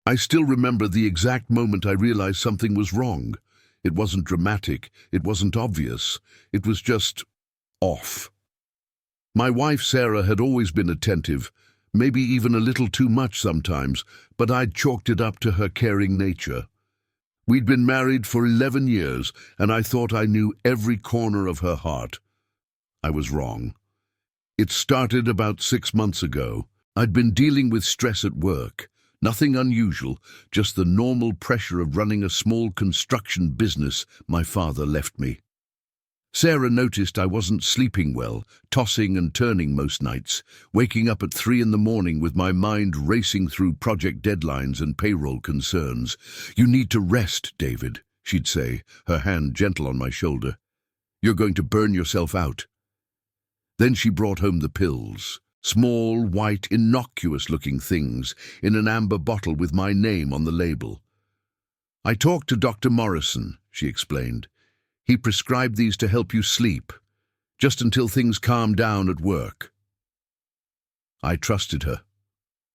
I still remember the exact moment I realized something was wrong. It wasn't dramatic, it wasn't obvious, it was just off. My wife Sarah had always been attentive, maybe even a little too much sometimes, but I'd chalked it up to her caring nature. We'd been married for 11 years, and I thought I knew every corner of her heart. I was wrong. It started about 6 months ago. I'd been dealing with stress at work. Nothing unusual, just the normal pressure of running a small construction business my father left me. Sarah noticed I wasn't sleeping well, tossing and turning most nights, waking up at 3 in the morning with my mind racing through project deadlines and payroll concerns. "You need to rest, David," she'd say, her hand gentle on my shoulder. "You're going to burn yourself out." Then she brought home the pills. Small, white, innocuous-looking things in an amber bottle with my name on the label. "I talked to Dr. Morrison," she explained. "He prescribed these to help you sleep, just until things calm down at work." I trusted her.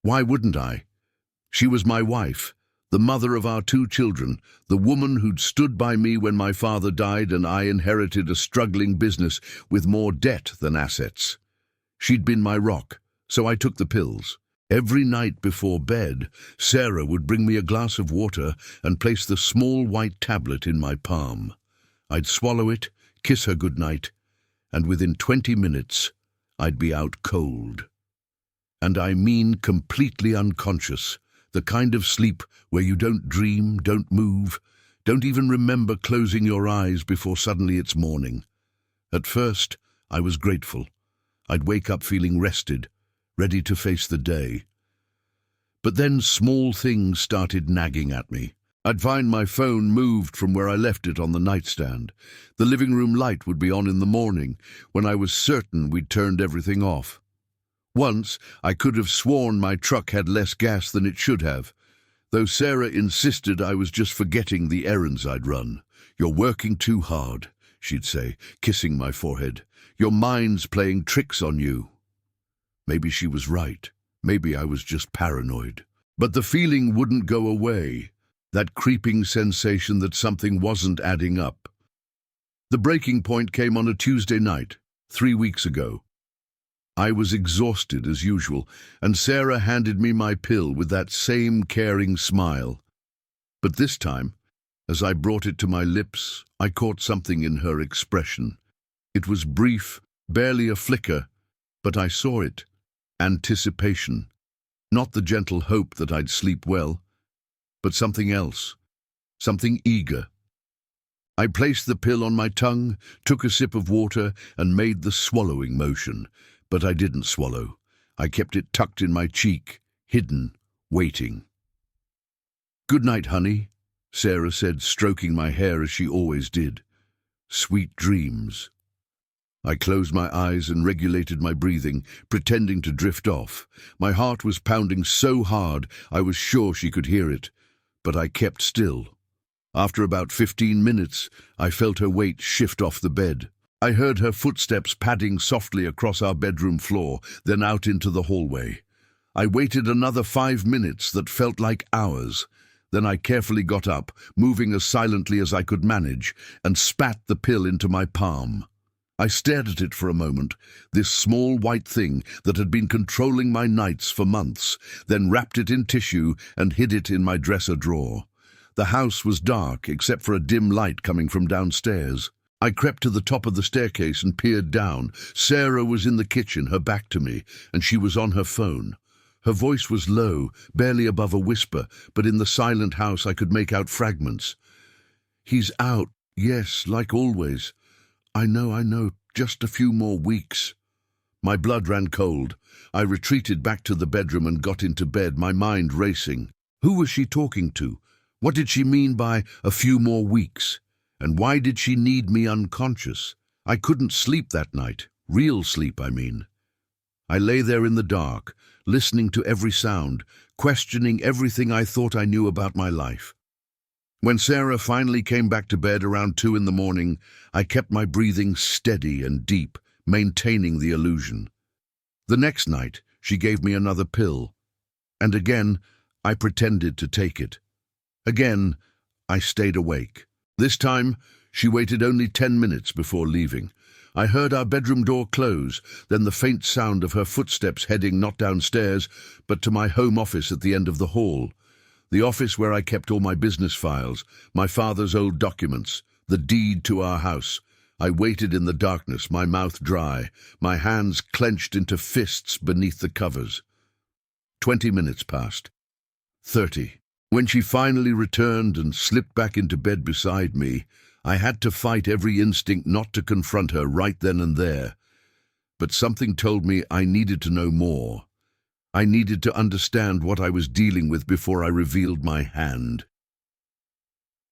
Why wouldn't I? She was my wife, the mother of our 2 children, the woman who'd stood by me when my father died and I inherited a struggling business with more debt than assets. She'd been my rock, so I took the pills. Every night before bed, Sarah would bring me a glass of water and place the small white tablet in my palm. I'd swallow it, kiss her goodnight, and within 20 minutes, I'd be out cold. And I mean completely unconscious, the kind of sleep where you don't dream, don't move, don't even remember closing your eyes before suddenly it's morning. At first, I was grateful. I'd wake up feeling rested, ready to face the day. But then small things started nagging at me. I'd find my phone moved from where I left it on the nightstand. The living room light would be on in the morning, when I was certain we'd turned everything off. Once, I could have sworn my truck had less gas than it should have, though Sarah insisted I was just forgetting the errands I'd run. "You're working too hard," she'd say, kissing my forehead. "Your mind's playing tricks on you." Maybe she was right. Maybe I was just paranoid. But the feeling wouldn't go away, that creeping sensation that something wasn't adding up. The breaking point came on a Tuesday night, 3 weeks ago. I was exhausted as usual, and Sarah handed me my pill with that same caring smile. But this time, as I brought it to my lips, I caught something in her expression. It was brief, barely a flicker, but I saw it. Anticipation. Not the gentle hope that I'd sleep well, but something else, something eager. I placed the pill on my tongue, took a sip of water, and made the swallowing motion. But I didn't swallow. I kept it tucked in my cheek, hidden, waiting. "Good night, honey," Sarah said, stroking my hair as she always did. "Sweet dreams." I closed my eyes and regulated my breathing, pretending to drift off. My heart was pounding so hard I was sure she could hear it, but I kept still. After about 15 minutes, I felt her weight shift off the bed. I heard her footsteps padding softly across our bedroom floor, then out into the hallway. I waited another 5 minutes that felt like hours. Then I carefully got up, moving as silently as I could manage, and spat the pill into my palm. I stared at it for a moment, this small white thing that had been controlling my nights for months, then wrapped it in tissue and hid it in my dresser drawer. The house was dark, except for a dim light coming from downstairs. I crept to the top of the staircase and peered down. Sarah was in the kitchen, her back to me, and she was on her phone. Her voice was low, barely above a whisper, but in the silent house I could make out fragments. "He's out, yes, like always. I know, just a few more weeks." My blood ran cold. I retreated back to the bedroom and got into bed, my mind racing. Who was she talking to? What did she mean by "a few more weeks"? And why did she need me unconscious? I couldn't sleep that night. Real sleep, I mean. I lay there in the dark, listening to every sound, questioning everything I thought I knew about my life. When Sarah finally came back to bed around 2 in the morning, I kept my breathing steady and deep, maintaining the illusion. The next night, she gave me another pill. And again, I pretended to take it. Again, I stayed awake. This time, she waited only 10 minutes before leaving. I heard our bedroom door close, then the faint sound of her footsteps heading not downstairs, but to my home office at the end of the hall. The office where I kept all my business files, my father's old documents, the deed to our house. I waited in the darkness, my mouth dry, my hands clenched into fists beneath the covers. 20 minutes passed. 30. When she finally returned and slipped back into bed beside me, I had to fight every instinct not to confront her right then and there. But something told me I needed to know more. I needed to understand what I was dealing with before I revealed my hand.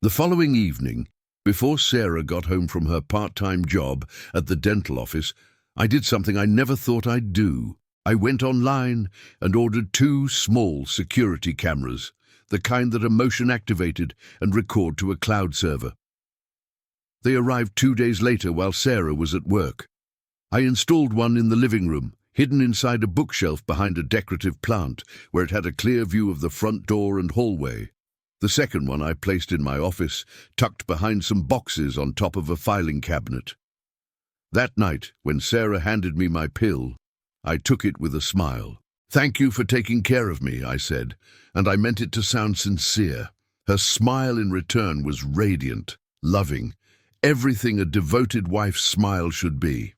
The following evening, before Sarah got home from her part-time job at the dental office, I did something I never thought I'd do. I went online and ordered 2 small security cameras, the kind that are motion-activated and record to a cloud server. They arrived 2 days later while Sarah was at work. I installed one in the living room, hidden inside a bookshelf behind a decorative plant, where it had a clear view of the front door and hallway. The second one I placed in my office, tucked behind some boxes on top of a filing cabinet. That night, when Sarah handed me my pill, I took it with a smile. "Thank you for taking care of me," I said, and I meant it to sound sincere. Her smile in return was radiant, loving, everything a devoted wife's smile should be.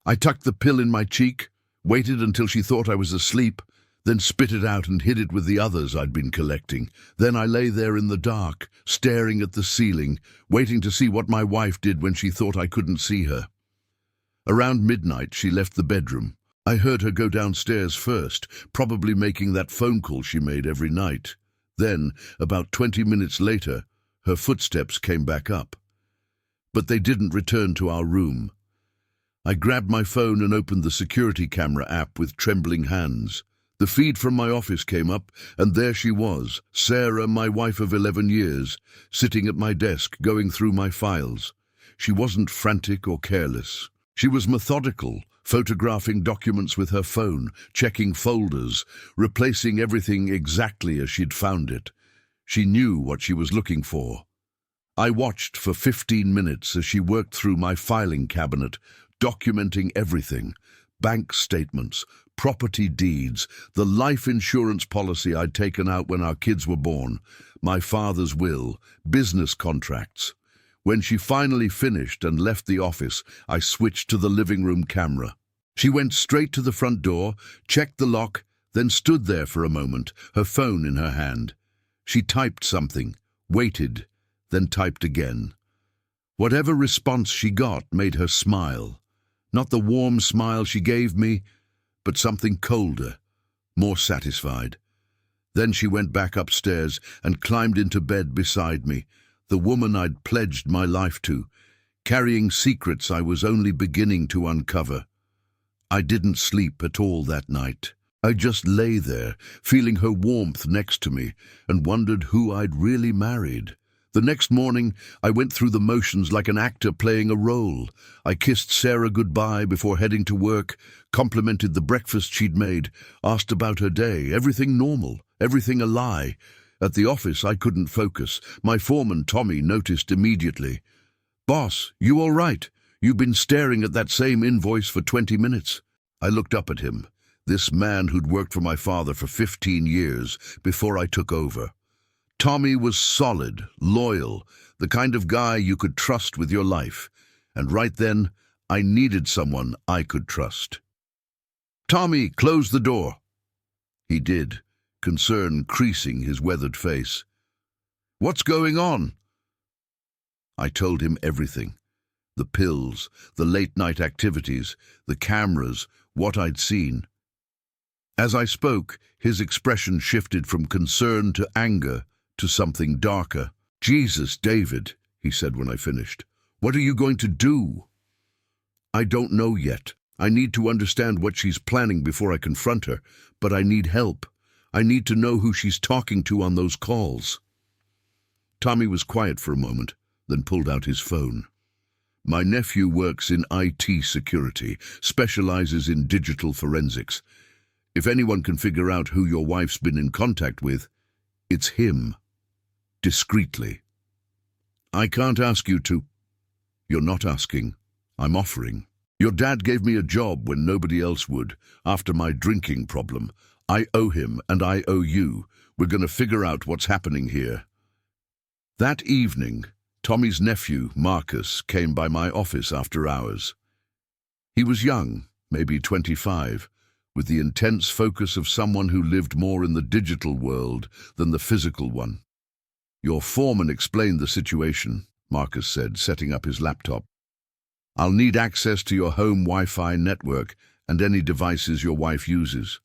I tucked the pill in my cheek, waited until she thought I was asleep, then spit it out and hid it with the others I'd been collecting. Then I lay there in the dark, staring at the ceiling, waiting to see what my wife did when she thought I couldn't see her. Around midnight, she left the bedroom. I heard her go downstairs first, probably making that phone call she made every night. Then, about 20 minutes later, her footsteps came back up. But they didn't return to our room. I grabbed my phone and opened the security camera app with trembling hands. The feed from my office came up, and there she was, Sarah, my wife of 11 years, sitting at my desk, going through my files. She wasn't frantic or careless. She was methodical, photographing documents with her phone, checking folders, replacing everything exactly as she'd found it. She knew what she was looking for. I watched for 15 minutes as she worked through my filing cabinet, documenting everything: bank statements, property deeds, the life insurance policy I'd taken out when our kids were born, my father's will, business contracts. When she finally finished and left the office, I switched to the living room camera. She went straight to the front door, checked the lock, then stood there for a moment, her phone in her hand. She typed something, waited, then typed again. Whatever response she got made her smile. Not the warm smile she gave me, but something colder, more satisfied. Then she went back upstairs and climbed into bed beside me, the woman I'd pledged my life to, carrying secrets I was only beginning to uncover. I didn't sleep at all that night. I just lay there, feeling her warmth next to me, and wondered who I'd really married. The next morning, I went through the motions like an actor playing a role. I kissed Sarah goodbye before heading to work, complimented the breakfast she'd made, asked about her day, everything normal, everything a lie. At the office, I couldn't focus. My foreman, Tommy, noticed immediately. "Boss, you all right? You've been staring at that same invoice for 20 minutes. I looked up at him, this man who'd worked for my father for 15 years before I took over. Tommy was solid, loyal, the kind of guy you could trust with your life. And right then, I needed someone I could trust. "Tommy, close the door." He did, concern creasing his weathered face. "What's going on?" I told him everything. The pills, the late-night activities, the cameras, what I'd seen. As I spoke, his expression shifted from concern to anger to something darker. "Jesus, David," he said when I finished. "What are you going to do?" "I don't know yet. I need to understand what she's planning before I confront her, but I need help. I need to know who she's talking to on those calls." Tommy was quiet for a moment, then pulled out his phone. "My nephew works in IT security, specializes in digital forensics. If anyone can figure out who your wife's been in contact with, it's him. Discreetly. I can't ask you to. You're not asking. I'm offering. Your dad gave me a job when nobody else would, after my drinking problem. I owe him and I owe you. We're going to figure out what's happening here. That evening, Tommy's nephew, Marcus, came by my office after hours. He was young, maybe 25, with the intense focus of someone who lived more in the digital world than the physical one. Your foreman explained the situation, Marcus said, setting up his laptop. I'll need access to your home Wi-Fi network and any devices your wife uses.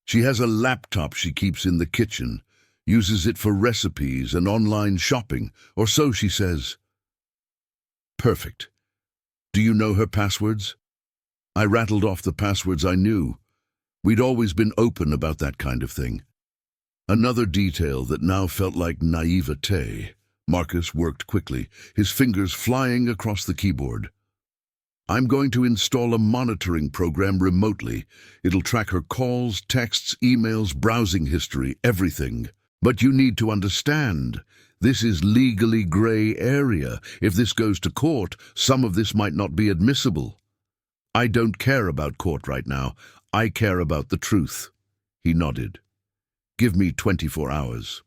She has a laptop she keeps in the kitchen, uses it for recipes and online shopping, or so she says. Perfect. Do you know her passwords? I rattled off the passwords I knew. We'd always been open about that kind of thing. Another detail that now felt like naivete. Marcus worked quickly, his fingers flying across the keyboard. I'm going to install a monitoring program remotely. It'll track her calls, texts, emails, browsing history, everything. But you need to understand, this is legally gray area. If this goes to court, some of this might not be admissible. I don't care about court right now. I care about the truth. He nodded. Give me 24 hours.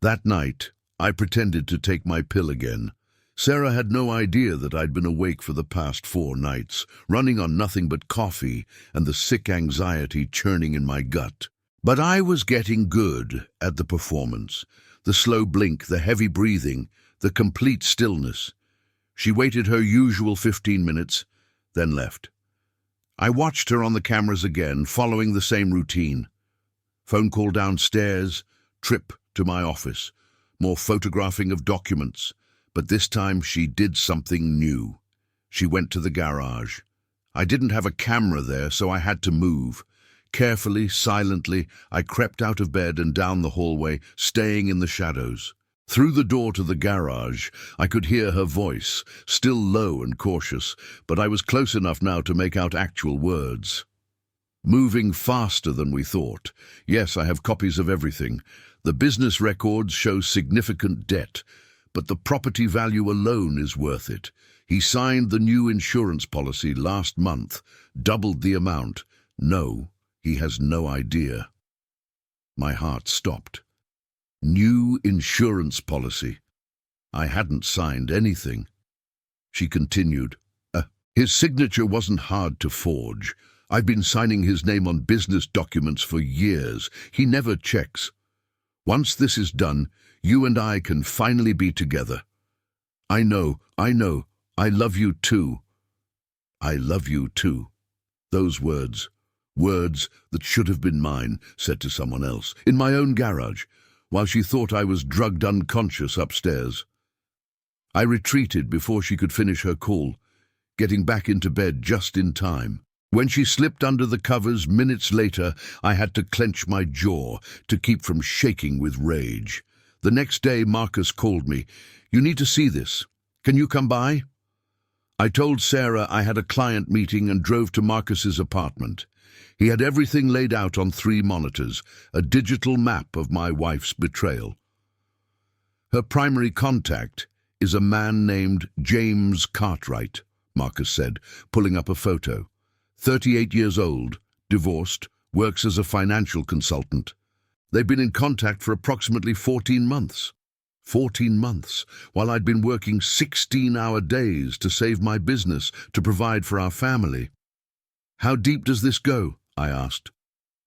That night, I pretended to take my pill again. Sarah had no idea that I'd been awake for the past 4 nights, running on nothing but coffee and the sick anxiety churning in my gut. But I was getting good at the performance. The slow blink, the heavy breathing, the complete stillness. She waited her usual 15 minutes, then left. I watched her on the cameras again, following the same routine. Phone call downstairs, trip to my office, more photographing of documents. But this time she did something new. She went to the garage. I didn't have a camera there, so I had to move. Carefully, silently, I crept out of bed and down the hallway, staying in the shadows. Through the door to the garage, I could hear her voice, still low and cautious, but I was close enough now to make out actual words. Moving faster than we thought. Yes, I have copies of everything. The business records show significant debt. But the property value alone is worth it. He signed the new insurance policy last month, doubled the amount. No, he has no idea. My heart stopped. New insurance policy. I hadn't signed anything. She continued. His signature wasn't hard to forge. I've been signing his name on business documents for years. He never checks. Once this is done, you and I can finally be together. I know. I love you too. I love you too. Those words that should have been mine, said to someone else, in my own garage, while she thought I was drugged unconscious upstairs. I retreated before she could finish her call, getting back into bed just in time. When she slipped under the covers minutes later, I had to clench my jaw to keep from shaking with rage. The next day, Marcus called me. You need to see this. Can you come by? I told Sarah I had a client meeting and drove to Marcus's apartment. He had everything laid out on 3 monitors, a digital map of my wife's betrayal. Her primary contact is a man named James Cartwright, Marcus said, pulling up a photo. 38 years old, divorced, works as a financial consultant. They've been in contact for approximately 14 months. 14 months, while I'd been working 16-hour days to save my business, to provide for our family. How deep does this go? I asked.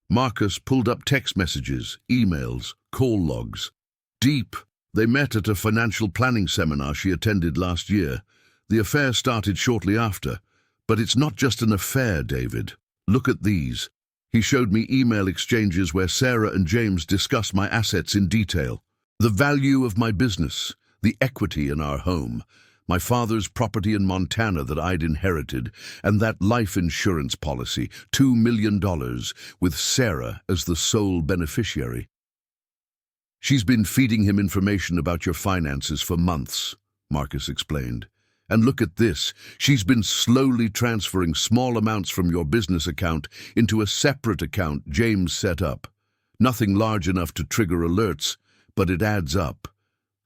Marcus pulled up text messages, emails, call logs. Deep. They met at a financial planning seminar she attended last year. The affair started shortly after. But it's not just an affair, David. Look at these. He showed me email exchanges where Sarah and James discussed my assets in detail. The value of my business, the equity in our home, my father's property in Montana that I'd inherited, and that life insurance policy, $2 million, with Sarah as the sole beneficiary. She's been feeding him information about your finances for months, Marcus explained, And look at this. She's been slowly transferring small amounts from your business account into a separate account James set up. Nothing large enough to trigger alerts, but it adds up.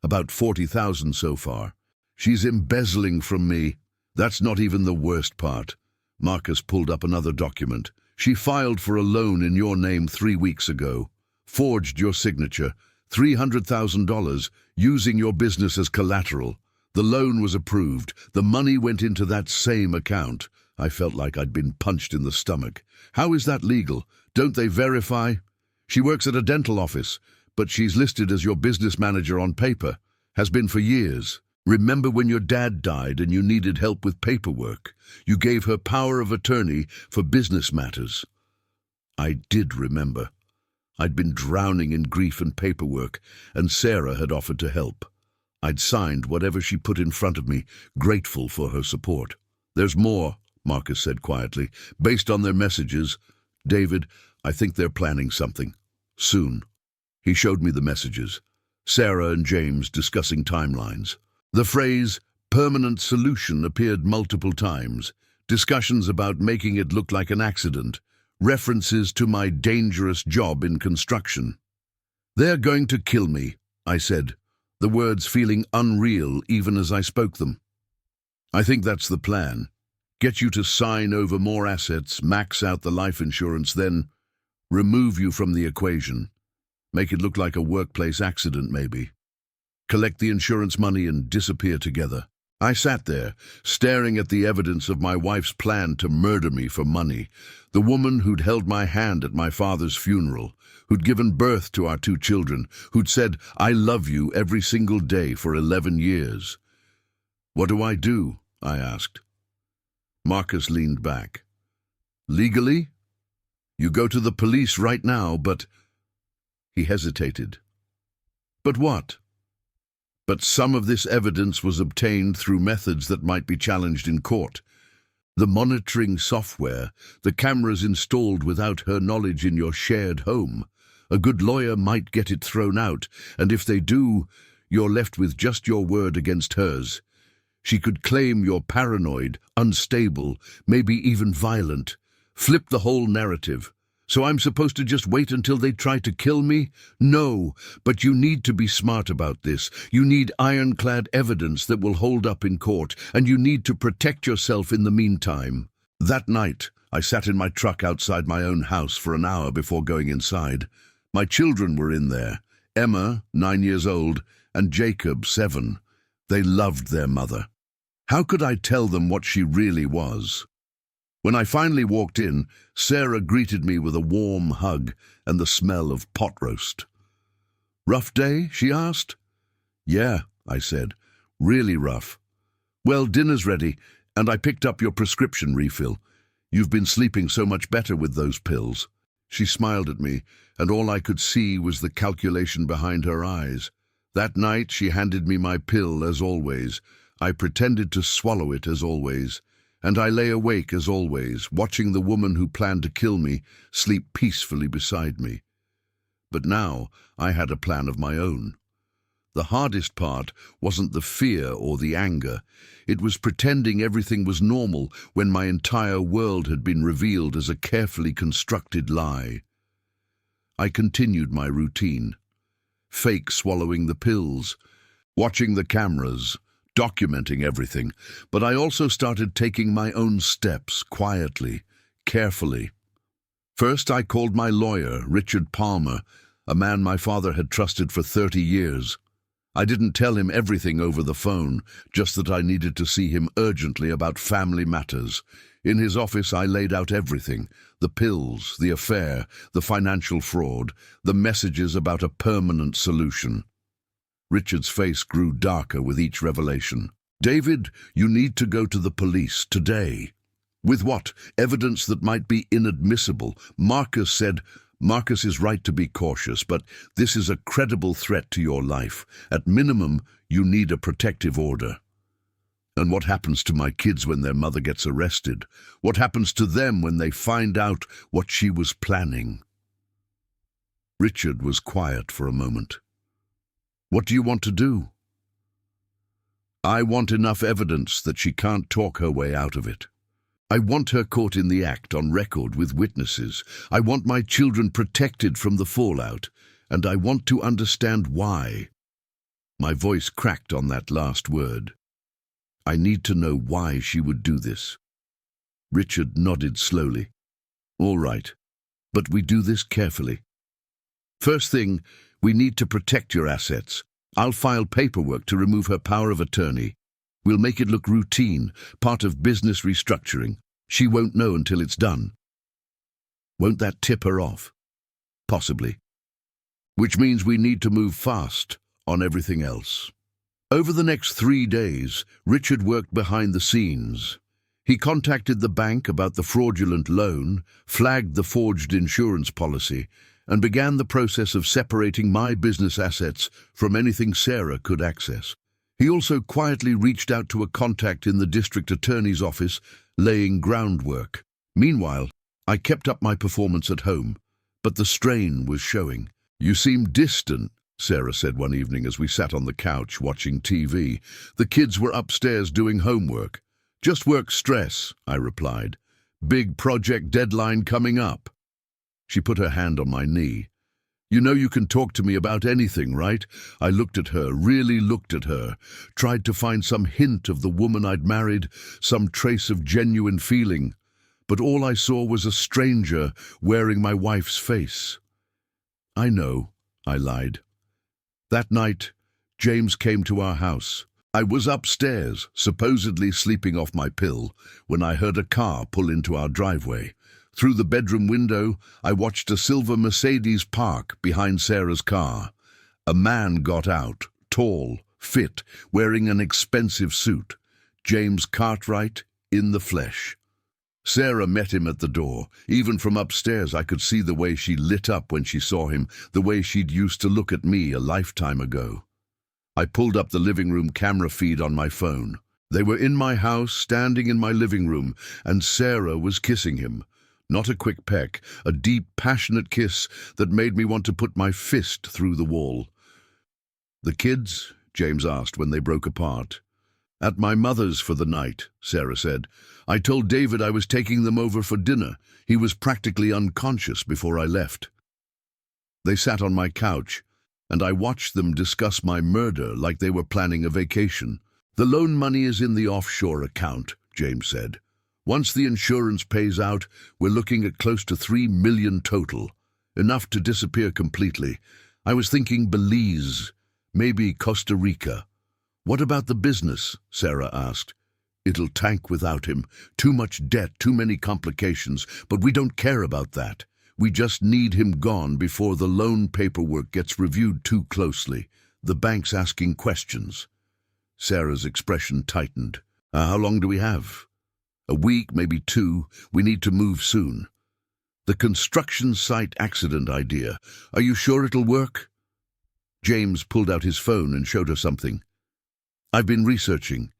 About 40,000 so far. She's embezzling from me. That's not even the worst part. Marcus pulled up another document. She filed for a loan in your name 3 weeks ago. Forged your signature. $300,000 using your business as collateral. The loan was approved. The money went into that same account. I felt like I'd been punched in the stomach. How is that legal? Don't they verify? She works at a dental office, but she's listed as your business manager on paper. Has been for years. Remember when your dad died and you needed help with paperwork? You gave her power of attorney for business matters. I did remember. I'd been drowning in grief and paperwork, and Sarah had offered to help. I'd signed whatever she put in front of me, grateful for her support. There's more, Marcus said quietly. Based on their messages, David, I think they're planning something. Soon. He showed me the messages. Sarah and James discussing timelines. The phrase, permanent solution, appeared multiple times. Discussions about making it look like an accident. References to my dangerous job in construction. They're going to kill me, I said, the words feeling unreal even as I spoke them. I think that's the plan. Get you to sign over more assets, max out the life insurance, then remove you from the equation. Make it look like a workplace accident, maybe. Collect the insurance money and disappear together. I sat there, staring at the evidence of my wife's plan to murder me for money. The woman who'd held my hand at my father's funeral, who'd given birth to our 2 children, who'd said, I love you every single day for 11 years. What do I do? I asked. Marcus leaned back. Legally? You go to the police right now, but... He hesitated. But what? But some of this evidence was obtained through methods that might be challenged in court. The monitoring software, the cameras installed without her knowledge in your shared home. A good lawyer might get it thrown out, and if they do, you're left with just your word against hers. She could claim you're paranoid, unstable, maybe even violent. Flip the whole narrative. So I'm supposed to just wait until they try to kill me? No, but you need to be smart about this. You need ironclad evidence that will hold up in court, and you need to protect yourself in the meantime. That night, I sat in my truck outside my own house for an hour before going inside. My children were in there. Emma, 9 years old, and Jacob, 7. They loved their mother. How could I tell them what she really was? When I finally walked in, Sarah greeted me with a warm hug and the smell of pot roast. Rough day? She asked. Yeah, I said. Really rough. Well, dinner's ready, and I picked up your prescription refill. You've been sleeping so much better with those pills. She smiled at me, and all I could see was the calculation behind her eyes. That night she handed me my pill as always. I pretended to swallow it as always. And I lay awake as always, watching the woman who planned to kill me sleep peacefully beside me. But now I had a plan of my own. The hardest part wasn't the fear or the anger. It was pretending everything was normal when my entire world had been revealed as a carefully constructed lie. I continued my routine. Fake swallowing the pills, watching the cameras, documenting everything, but I also started taking my own steps quietly, carefully. First, I called my lawyer, Richard Palmer, a man my father had trusted for 30 years. I didn't tell him everything over the phone, just that I needed to see him urgently about family matters. In his office, I laid out everything: the pills, the affair, the financial fraud, the messages about a permanent solution. Richard's face grew darker with each revelation. David, you need to go to the police today. With what? Evidence that might be inadmissible. Marcus said, Marcus is right to be cautious, but this is a credible threat to your life. At minimum, you need a protective order. And what happens to my kids when their mother gets arrested? What happens to them when they find out what she was planning? Richard was quiet for a moment. What do you want to do? I want enough evidence that she can't talk her way out of it. I want her caught in the act on record with witnesses. I want my children protected from the fallout, and I want to understand why. My voice cracked on that last word. I need to know why she would do this. Richard nodded slowly. All right, but we do this carefully. First thing, we need to protect your assets. I'll file paperwork to remove her power of attorney. We'll make it look routine, part of business restructuring. She won't know until it's done. Won't that tip her off? Possibly. Which means we need to move fast on everything else. Over the next 3 days, Richard worked behind the scenes. He contacted the bank about the fraudulent loan, flagged the forged insurance policy, and began the process of separating my business assets from anything Sarah could access. He also quietly reached out to a contact in the district attorney's office, laying groundwork. Meanwhile, I kept up my performance at home, but the strain was showing. You seem distant, Sarah said one evening as we sat on the couch watching TV. The kids were upstairs doing homework. Just work stress, I replied. Big project deadline coming up. She put her hand on my knee. You know you can talk to me about anything, right? I looked at her, really looked at her, tried to find some hint of the woman I'd married, some trace of genuine feeling. But all I saw was a stranger wearing my wife's face. I know, I lied. That night, James came to our house. I was upstairs, supposedly sleeping off my pill, when I heard a car pull into our driveway. Through the bedroom window, I watched a silver Mercedes park behind Sarah's car. A man got out, tall, fit, wearing an expensive suit. James Cartwright in the flesh. Sarah met him at the door. Even from upstairs, I could see the way she lit up when she saw him, the way she'd used to look at me a lifetime ago. I pulled up the living room camera feed on my phone. They were in my house, standing in my living room, and Sarah was kissing him. Not a quick peck, a deep, passionate kiss that made me want to put my fist through the wall. The kids? James asked when they broke apart. At my mother's for the night, Sarah said. I told David I was taking them over for dinner. He was practically unconscious before I left. They sat on my couch, and I watched them discuss my murder like they were planning a vacation. The loan money is in the offshore account, James said. Once the insurance pays out, we're looking at close to $3 million total. Enough to disappear completely. I was thinking Belize, maybe Costa Rica. What about the business? Sarah asked. It'll tank without him. Too much debt, too many complications, but we don't care about that. We just need him gone before the loan paperwork gets reviewed too closely. The bank's asking questions. Sarah's expression tightened. How long do we have? A week, maybe 2. We need to move soon. The construction site accident idea. Are you sure it'll work? James pulled out his phone and showed her something. I've been researching.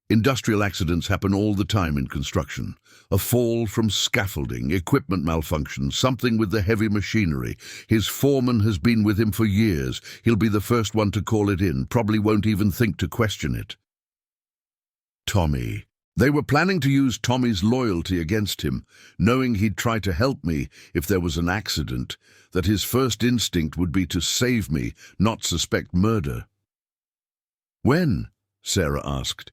Industrial accidents happen all the time in construction. A fall from scaffolding, equipment malfunction, something with the heavy machinery. His foreman has been with him for years. He'll be the first one to call it in, probably won't even think to question it. Tommy. They were planning to use Tommy's loyalty against him, knowing he'd try to help me if there was an accident, that his first instinct would be to save me, not suspect murder. When? Sarah asked.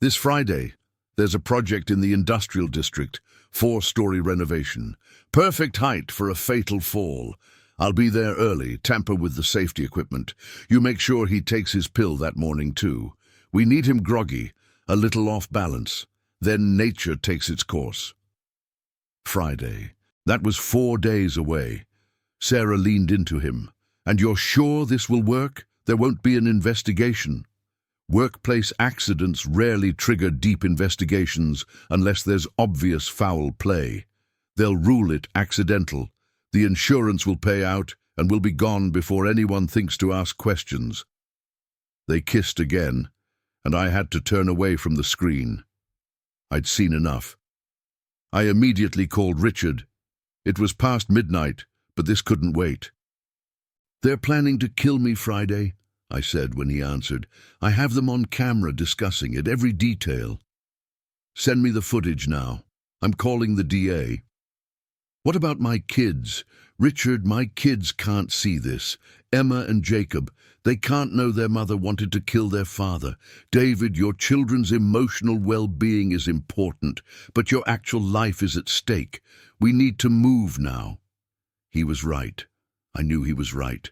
This Friday. There's a project in the industrial district, 4-story renovation. Perfect height for a fatal fall. I'll be there early, tamper with the safety equipment. You make sure he takes his pill that morning too. We need him groggy, a little off balance. Then nature takes its course. Friday. That was 4 days away. Sarah leaned into him. And you're sure this will work? There won't be an investigation. Workplace accidents rarely trigger deep investigations unless there's obvious foul play. They'll rule it accidental. The insurance will pay out and will be gone before anyone thinks to ask questions. They kissed again, and I had to turn away from the screen. I'd seen enough. I immediately called Richard. It was past midnight, but this couldn't wait. They're planning to kill me Friday, I said when he answered. "I have them on camera discussing it, every detail." "Send me the footage now. I'm calling the DA." "What about my kids? Richard, my kids can't see this. Emma and Jacob, they can't know their mother wanted to kill their father. David, your children's emotional well-being is important, but your actual life is at stake. We need to move now." He was right. I knew he was right.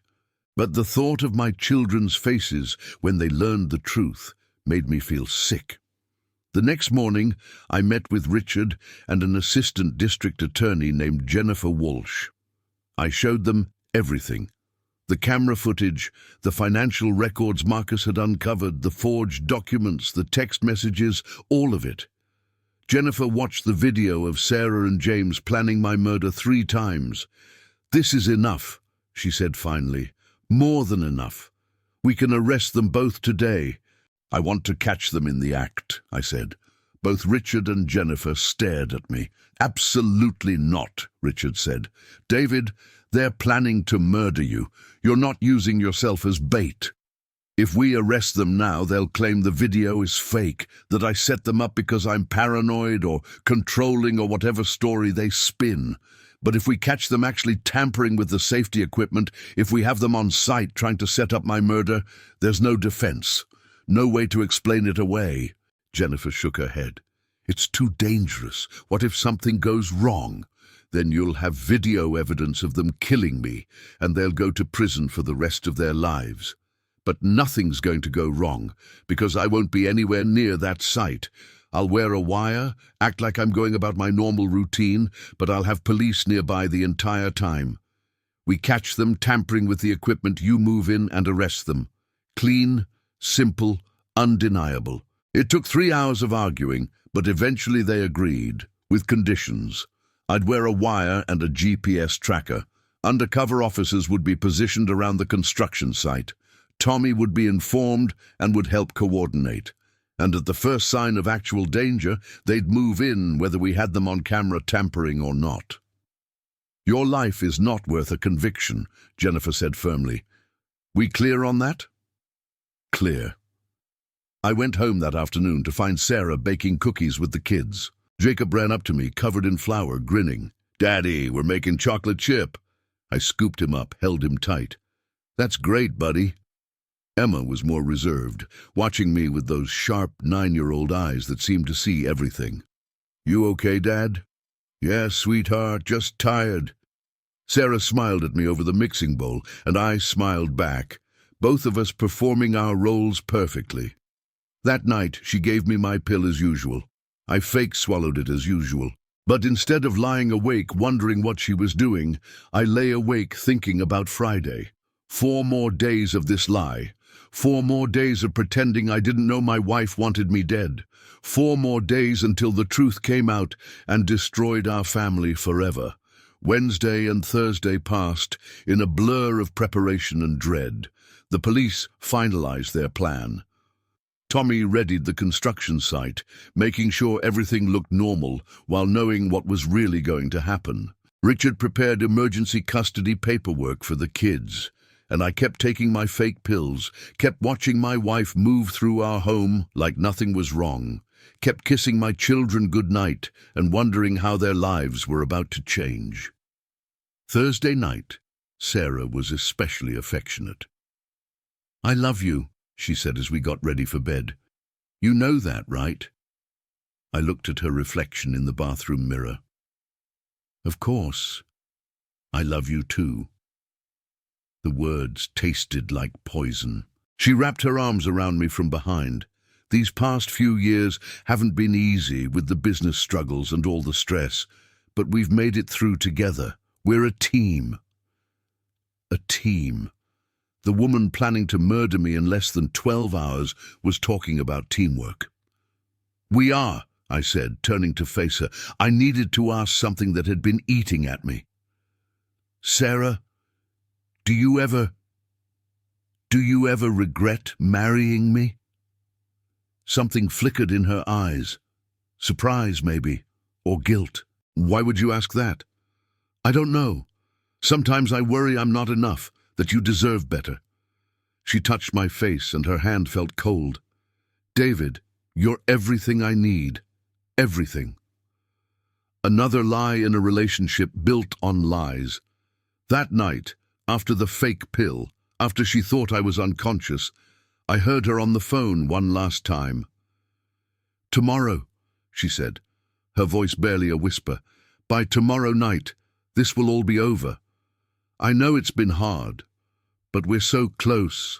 But the thought of my children's faces when they learned the truth made me feel sick. The next morning, I met with Richard and an assistant district attorney named Jennifer Walsh. I showed them everything. The camera footage, the financial records Marcus had uncovered, the forged documents, the text messages, all of it. Jennifer watched the video of Sarah and James planning my murder 3 times. "This is enough," she said finally. "More than enough. We can arrest them both today." "I want to catch them in the act," I said. Both Richard and Jennifer stared at me. "Absolutely not," Richard said. "David, they're planning to murder you. You're not using yourself as bait. If we arrest them now, they'll claim the video is fake, that I set them up because I'm paranoid or controlling or whatever story they spin. But if we catch them actually tampering with the safety equipment, if we have them on site trying to set up my murder, there's no defense. No way to explain it away." Jennifer shook her head. "It's too dangerous. What if something goes wrong? Then you'll have video evidence of them killing me, and they'll go to prison for the rest of their lives. But nothing's going to go wrong, because I won't be anywhere near that site. I'll wear a wire, act like I'm going about my normal routine, but I'll have police nearby the entire time. We catch them tampering with the equipment, you move in and arrest them. Clean, simple, undeniable." It took 3 hours of arguing, but eventually they agreed, with conditions. I'd wear a wire and a GPS tracker. Undercover officers would be positioned around the construction site. Tommy would be informed and would help coordinate. And at the first sign of actual danger, they'd move in whether we had them on camera tampering or not. "Your life is not worth a conviction," Jennifer said firmly. "We clear on that?" Clear. I went home that afternoon to find Sarah baking cookies with the kids. Jacob ran up to me, covered in flour, grinning. "Daddy, we're making chocolate chip." I scooped him up, held him tight. "That's great, buddy." Emma was more reserved, watching me with those sharp 9-year-old eyes that seemed to see everything. "You okay, Dad?" "Yes, sweetheart, just tired." Sarah smiled at me over the mixing bowl, and I smiled back, both of us performing our roles perfectly. That night, she gave me my pill as usual. I fake-swallowed it as usual. But instead of lying awake wondering what she was doing, I lay awake thinking about Friday. 4 more days of this lie. 4 more days of pretending I didn't know my wife wanted me dead. 4 more days until the truth came out and destroyed our family forever. Wednesday and Thursday passed in a blur of preparation and dread. The police finalized their plan. Tommy readied the construction site, making sure everything looked normal while knowing what was really going to happen. Richard prepared emergency custody paperwork for the kids, and I kept taking my fake pills, kept watching my wife move through our home like nothing was wrong, kept kissing my children goodnight and wondering how their lives were about to change. Thursday night, Sarah was especially affectionate. "I love you," she said as we got ready for bed. "You know that, right?" I looked at her reflection in the bathroom mirror. "Of course. I love you too." The words tasted like poison. She wrapped her arms around me from behind. "These past few years haven't been easy with the business struggles and all the stress, but we've made it through together. We're a team." A team. The woman planning to murder me in less than 12 hours was talking about teamwork. "We are," I said, turning to face her. I needed to ask something that had been eating at me. "Sarah, do you ever regret marrying me?" Something flickered in her eyes. Surprise, maybe, or guilt. "Why would you ask that?" "I don't know. Sometimes I worry I'm not enough, that you deserve better." She touched my face and her hand felt cold. "David, you're everything I need. Everything." Another lie in a relationship built on lies. That night, after the fake pill, after she thought I was unconscious, I heard her on the phone one last time. "Tomorrow," she said, her voice barely a whisper. "By tomorrow night, this will all be over. I know it's been hard, but we're so close.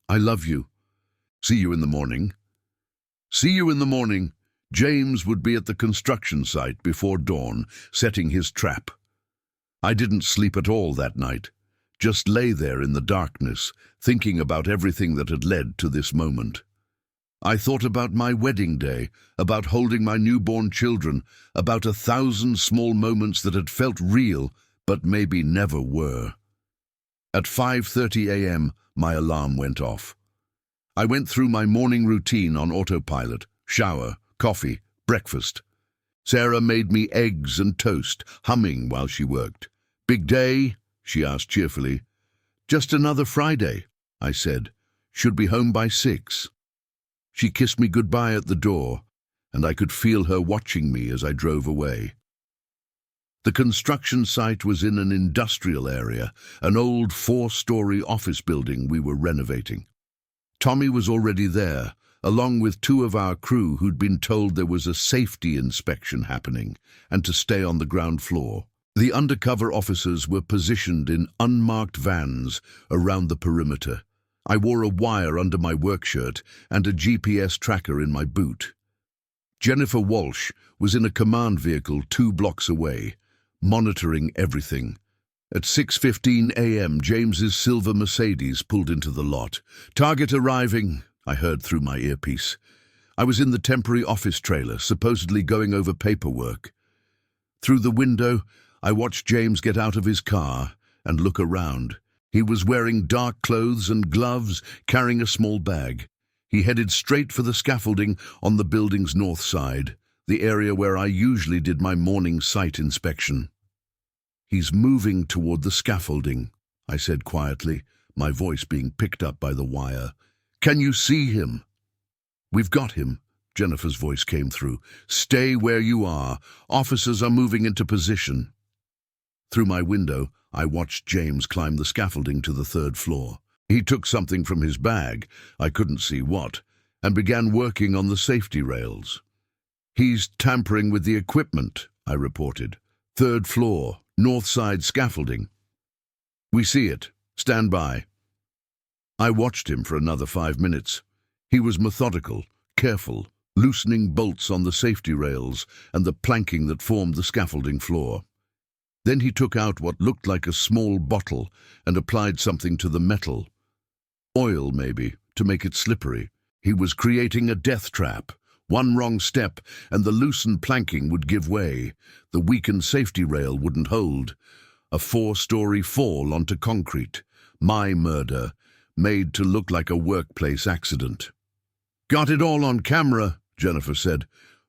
I love you. See you in the morning." See you in the morning. James would be at the construction site before dawn, setting his trap. I didn't sleep at all that night, just lay there in the darkness, thinking about everything that had led to this moment. I thought about my wedding day, about holding my newborn children, about 1,000 small moments that had felt real, but maybe never were. At 5:30 a.m., my alarm went off. I went through my morning routine on autopilot: shower, coffee, breakfast. Sarah made me eggs and toast, humming while she worked. "Big day?" she asked cheerfully. "Just another Friday," I said. "Should be home by 6. She kissed me goodbye at the door, and I could feel her watching me as I drove away. The construction site was in an industrial area, an old 4-story office building we were renovating. Tommy was already there, along with 2 of our crew who'd been told there was a safety inspection happening and to stay on the ground floor. The undercover officers were positioned in unmarked vans around the perimeter. I wore a wire under my work shirt and a GPS tracker in my boot. Jennifer Walsh was in a command vehicle 2 blocks away, monitoring everything. At 6:15 a.m., James's silver Mercedes pulled into the lot. "Target arriving," I heard through my earpiece. I was in the temporary office trailer, supposedly going over paperwork. Through the window, I watched James get out of his car and look around. He was wearing dark clothes and gloves, carrying a small bag. He headed straight for the scaffolding on the building's north side, the area where I usually did my morning site inspection. "He's moving toward the scaffolding," I said quietly, my voice being picked up by the wire. "Can you see him?" "We've got him," Jennifer's voice came through. "Stay where you are. Officers are moving into position." Through my window, I watched James climb the scaffolding to the 3rd floor. He took something from his bag, I couldn't see what, and began working on the safety rails. "He's tampering with the equipment," I reported. "3rd floor, north side scaffolding." "We see it. Stand by." I watched him for another 5 minutes. He was methodical, careful, loosening bolts on the safety rails and the planking that formed the scaffolding floor. Then he took out what looked like a small bottle and applied something to the metal. Oil, maybe, to make it slippery. He was creating a death trap. One wrong step, and the loosened planking would give way. The weakened safety rail wouldn't hold. A 4-story fall onto concrete. My murder, made to look like a workplace accident. "Got it all on camera," Jennifer said.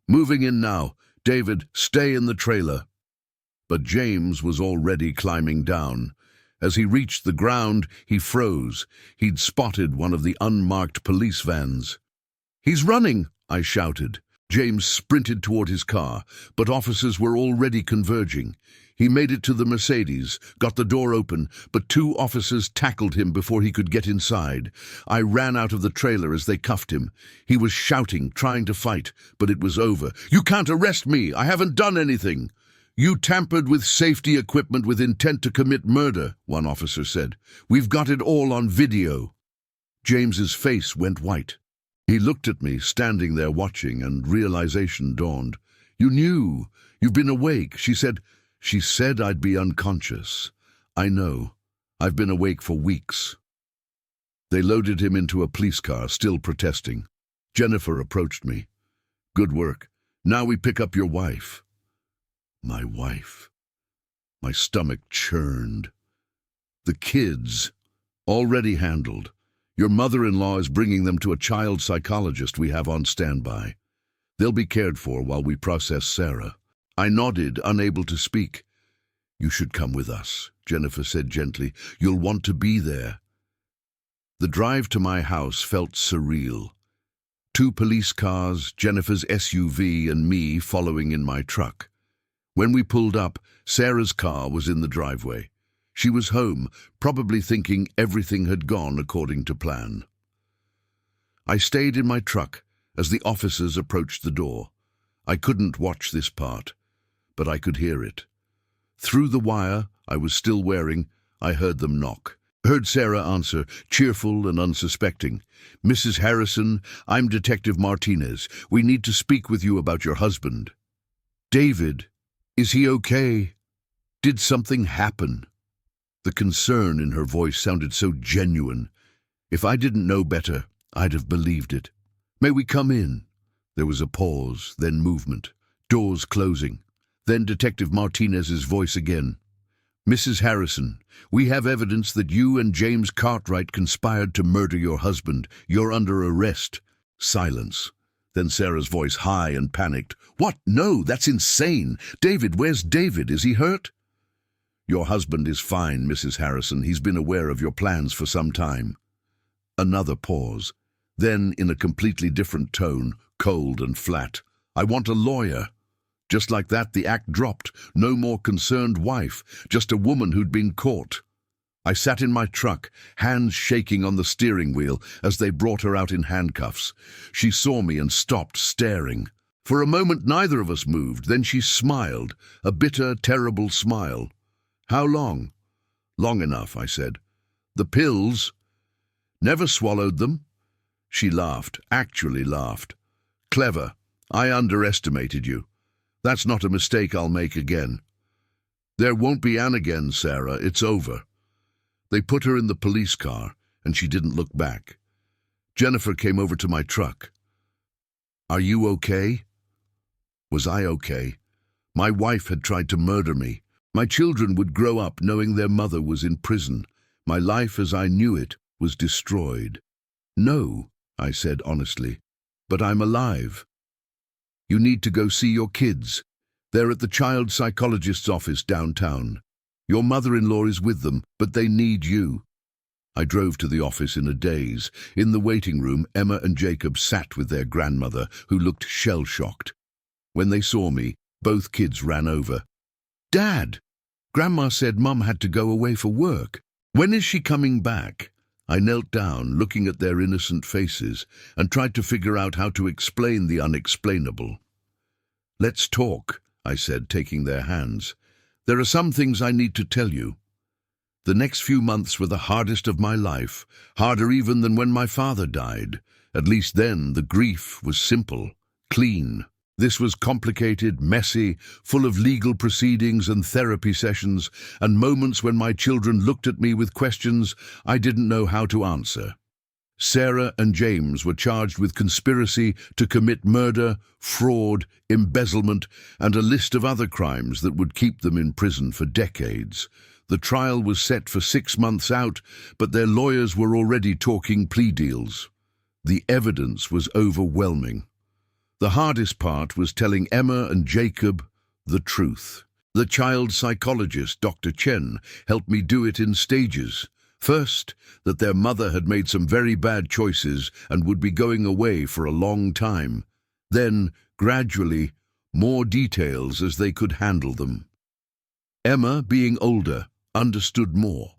"Moving in now. David, stay in the trailer." But James was already climbing down. As he reached the ground, he froze. He'd spotted one of the unmarked police vans. "He's running!" I shouted. James sprinted toward his car, but officers were already converging. He made it to the Mercedes, got the door open, but 2 officers tackled him before he could get inside. I ran out of the trailer as they cuffed him. He was shouting, trying to fight, but it was over. "You can't arrest me! I haven't done anything!" "You tampered with safety equipment with intent to commit murder," one officer said. "We've got it all on video." James's face went white. He looked at me, standing there watching, and realization dawned. "You knew. You've been awake," she said. "She said I'd be unconscious. I know. I've been awake for weeks." They loaded him into a police car, still protesting. Jennifer approached me. "Good work. Now we pick up your wife." My wife. My stomach churned. "The kids. Already handled. Your mother-in-law is bringing them to a child psychologist we have on standby. They'll be cared for while we process Sarah." I nodded, unable to speak. "You should come with us," Jennifer said gently. "You'll want to be there." The drive to my house felt surreal. 2 police cars, Jennifer's SUV, and me following in my truck. When we pulled up, Sarah's car was in the driveway. She was home, probably thinking everything had gone according to plan. I stayed in my truck as the officers approached the door. I couldn't watch this part, but I could hear it. Through the wire I was still wearing, I heard them knock. Heard Sarah answer, cheerful and unsuspecting. "Mrs. Harrison, I'm Detective Martinez. We need to speak with you about your husband." "David, is he okay? Did something happen?" The concern in her voice sounded so genuine. If I didn't know better, I'd have believed it. "May we come in?" There was a pause, then movement. Doors closing. Then Detective Martinez's voice again. "Mrs. Harrison, we have evidence that you and James Cartwright conspired to murder your husband. You're under arrest." Silence. Then Sarah's voice, high and panicked. "What? No, that's insane. David, where's David? Is he hurt?" "Your husband is fine, Mrs. Harrison. He's been aware of your plans for some time." Another pause. Then, in a completely different tone, cold and flat, "I want a lawyer." Just like that, the act dropped. No more concerned wife, just a woman who'd been caught. I sat in my truck, hands shaking on the steering wheel as they brought her out in handcuffs. She saw me and stopped, staring. For a moment, neither of us moved. Then she smiled, a bitter, terrible smile. "How long?" "Long enough," I said. "The pills?" "Never swallowed them." She laughed, actually laughed. "Clever. I underestimated you. That's not a mistake I'll make again." "There won't be an again, Sarah. It's over." They put her in the police car, and she didn't look back. Jennifer came over to my truck. "Are you okay?" Was I okay? My wife had tried to murder me. My children would grow up knowing their mother was in prison. My life as I knew it was destroyed. "No," I said honestly, "but I'm alive." "You need to go see your kids. They're at the child psychologist's office downtown. Your mother-in-law is with them, but they need you." I drove to the office in a daze. In the waiting room, Emma and Jacob sat with their grandmother, who looked shell-shocked. When they saw me, both kids ran over. "Dad, Grandma said Mum had to go away for work. When is she coming back?" I knelt down, looking at their innocent faces, and tried to figure out how to explain the unexplainable. "Let's talk," I said, taking their hands. "There are some things I need to tell you." The next few months were the hardest of my life, harder even than when my father died. At least then the grief was simple, clean. This was complicated, messy, full of legal proceedings and therapy sessions, and moments when my children looked at me with questions I didn't know how to answer. Sarah and James were charged with conspiracy to commit murder, fraud, embezzlement, and a list of other crimes that would keep them in prison for decades. The trial was set for 6 months out, but their lawyers were already talking plea deals. The evidence was overwhelming. The hardest part was telling Emma and Jacob the truth. The child psychologist, Dr. Chen, helped me do it in stages. First, that their mother had made some very bad choices and would be going away for a long time. Then, gradually, more details as they could handle them. Emma, being older, understood more.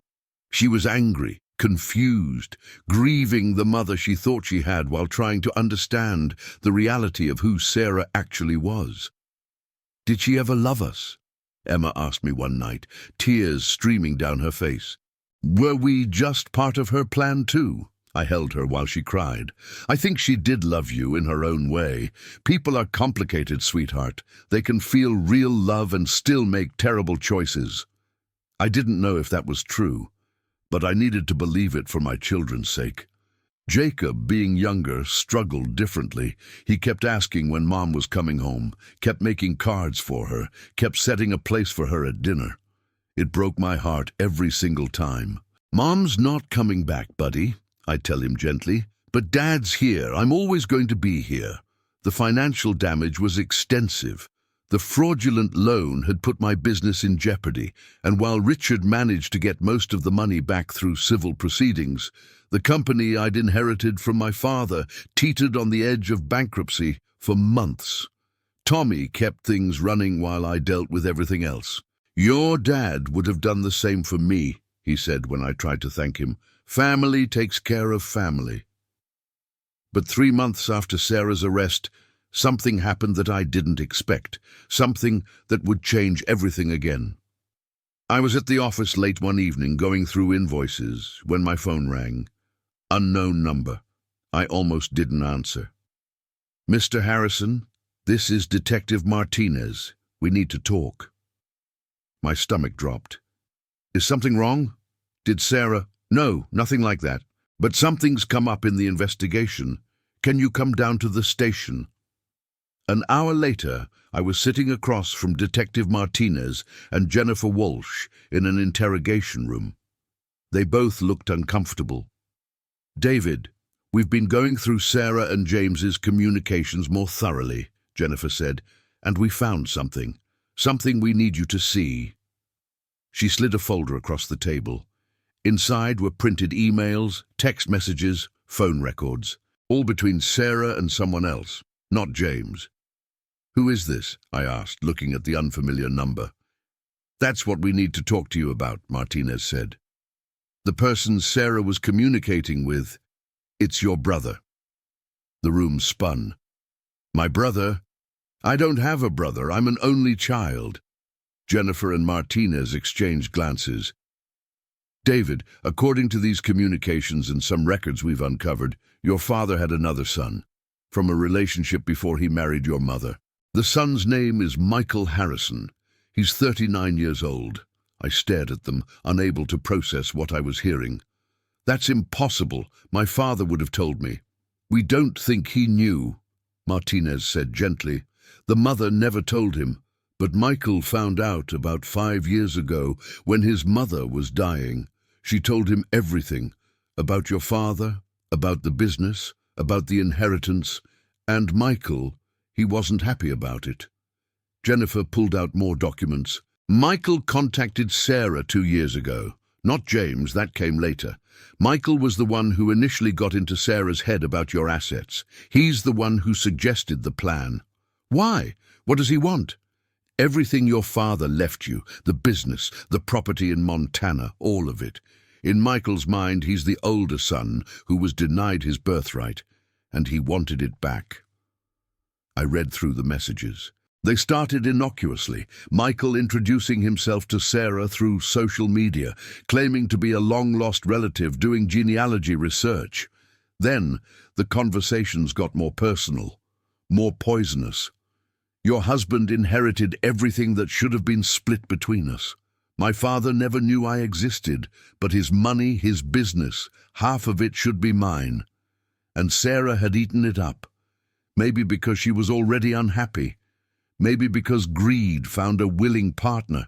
She was angry, confused, grieving the mother she thought she had while trying to understand the reality of who Sarah actually was. "Did she ever love us?" Emma asked me one night, tears streaming down her face. "Were we just part of her plan too?" I held her while she cried. "I think she did love you in her own way. People are complicated, sweetheart. They can feel real love and still make terrible choices." I didn't know if that was true, but I needed to believe it for my children's sake. Jacob, being younger, struggled differently. He kept asking when Mom was coming home, kept making cards for her, kept setting a place for her at dinner. It broke my heart every single time. "Mom's not coming back, buddy," I tell him gently, "but Dad's here. I'm always going to be here." The financial damage was extensive. The fraudulent loan had put my business in jeopardy, and while Richard managed to get most of the money back through civil proceedings, The company I'd inherited from my father teetered on the edge of bankruptcy for months. Tommy kept things running while I dealt with everything else. "Your dad would have done the same for me," he said when I tried to thank him. "Family takes care of family." But 3 months after Sarah's arrest, something happened that I didn't expect, something that would change everything again. I was at the office late one evening going through invoices when my phone rang. Unknown number. I almost didn't answer. "Mr. Harrison, this is Detective Martinez. We need to talk." My stomach dropped. "Is something wrong? Did Sarah—" "No, nothing like that. But something's come up in the investigation. Can you come down to the station?" An hour later, I was sitting across from Detective Martinez and Jennifer Walsh in an interrogation room. They both looked uncomfortable. "David, we've been going through Sarah and James's communications more thoroughly," Jennifer said, "and we found something. Something we need you to see." She slid a folder across the table. Inside were printed emails, text messages, phone records, all between Sarah and someone else, not James. "Who is this?" I asked, looking at the unfamiliar number. "That's what we need to talk to you about," Martinez said. "The person Sarah was communicating with, it's your brother." The room spun. "My brother? I don't have a brother. I'm an only child." Jennifer and Martinez exchanged glances. "David, according to these communications and some records we've uncovered, your father had another son, from a relationship before he married your mother. The son's name is Michael Harrison. He's 39 years old." I stared at them, unable to process what I was hearing. "That's impossible. My father would have told me." "We don't think he knew," Martinez said gently. "The mother never told him, but Michael found out about 5 years ago when his mother was dying. She told him everything, about your father, about the business, about the inheritance, and Michael, he wasn't happy about it." Jennifer pulled out more documents. "Michael contacted Sarah 2 years ago. Not James, that came later. Michael was the one who initially got into Sarah's head about your assets. He's the one who suggested the plan." "Why? What does he want?" "Everything your father left you, the business, the property in Montana, all of it. In Michael's mind, he's the older son who was denied his birthright, and he wanted it back." I read through the messages. They started innocuously, Michael introducing himself to Sarah through social media, claiming to be a long-lost relative doing genealogy research. Then, the conversations got more personal, more poisonous. "Your husband inherited everything that should have been split between us. My father never knew I existed, but his money, his business, half of it should be mine. And Sarah had eaten it up. Maybe because she was already unhappy. Maybe because greed found a willing partner.